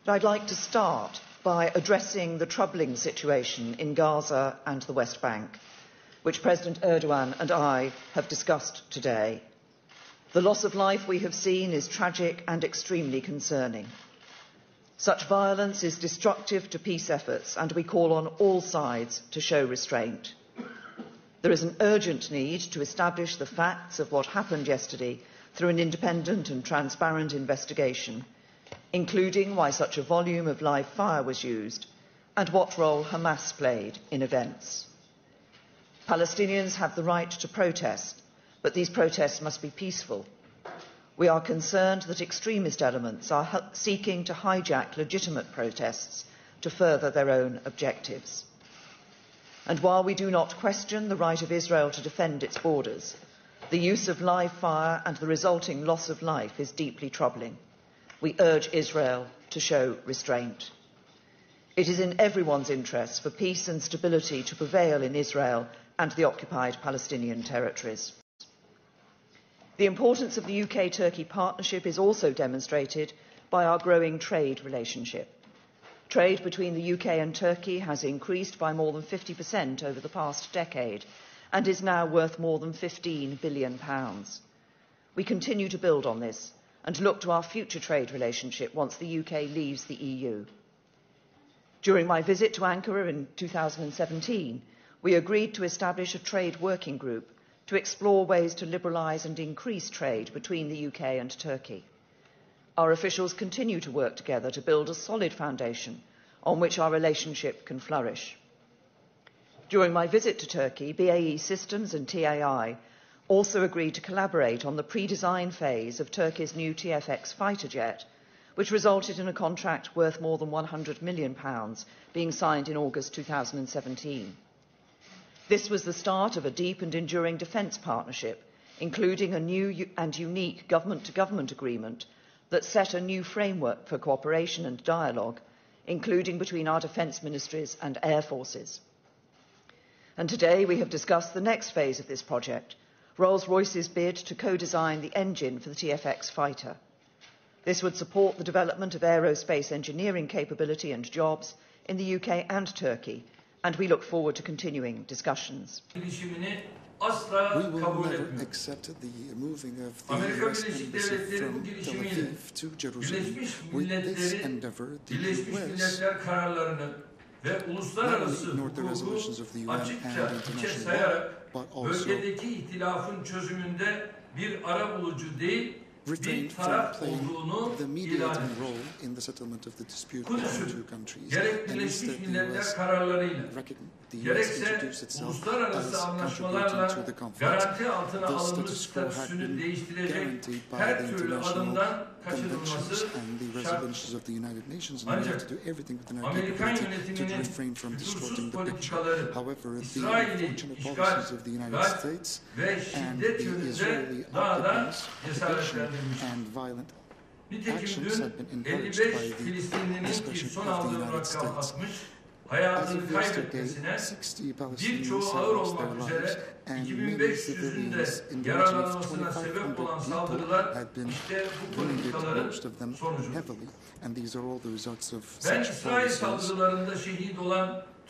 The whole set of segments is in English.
I'd like to start by addressing the troubling situation in Gaza and the West Bank, which President Erdogan and I have discussed today. The loss of life we have seen is tragic and extremely concerning. Such violence is destructive to peace efforts, and we call on all sides to show restraint. There is an urgent need to establish the facts of what happened yesterday through an independent and transparent investigation, including why such a volume of live fire was used and what role Hamas played in events. Palestinians have the right to protest, but these protests must be peaceful. We are concerned that extremist elements are seeking to hijack legitimate protests to further their own objectives. And while we do not question the right of Israel to defend its borders, the use of live fire and the resulting loss of life is deeply troubling. We urge Israel to show restraint. It is in everyone's interest for peace and stability to prevail in Israel and the occupied Palestinian territories. The importance of the UK-Turkey partnership is also demonstrated by our growing trade relationship. Trade between the UK and Turkey has increased by more than 50% over the past decade and is now worth more than £15 billion. We continue to build on this and look to our future trade relationship once the UK leaves the EU. During my visit to Ankara in 2017, we agreed to establish a trade working group to explore ways to liberalise and increase trade between the UK and Turkey. Our officials continue to work together to build a solid foundation on which our relationship can flourish. During my visit to Turkey, BAE Systems and TAI also agreed to collaborate on the pre-design phase of Turkey's new TFX fighter jet, which resulted in a contract worth more than £100 million being signed in August 2017. This was the start of a deep and enduring defence partnership, including a new and unique government-to-government agreement that set a new framework for cooperation and dialogue, including between our defence ministries and air forces. And today we have discussed the next phase of this project, Rolls-Royce's bid to co-design the engine for the TFX fighter. This would support the development of aerospace engineering capability and jobs in the UK and Turkey, and we look forward to continuing discussions. We will never accept the moving of the US Embassy from Tel Aviv to Jerusalem. With this endeavour, the US not only ignored the resolutions of the UN and international law, but also refrained from playing the mediating role in the settlement of the dispute between the two countries, and instead the US introduced itself as contributing to the conflict. The status quo had been guaranteed by the international conventions and the resolutions of the United Nations, and we have to do everything within our capability to refrain from distorting the picture. However, the unfortunate policies of the United States and the Israeli occupation and violent actions have been encouraged by the discretion of the United States. As of yesterday, 60 Palestinians have lost their lives, and many civilians in the region of 2,500 people have been wounded, most of them heavily, and these are all the results of such policies.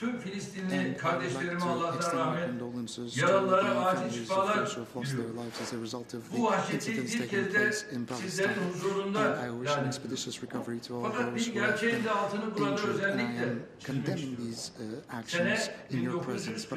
Tüm Filistinli kardeşlerime Allah'tan rahmet, yaralılara acil şifalar diliyorum. Bu vahşeti bir kez de sizlerin huzurunda yani. Fakat bir gerçeğin de altını burada özellikle çizmek istiyorum. Sene 1943.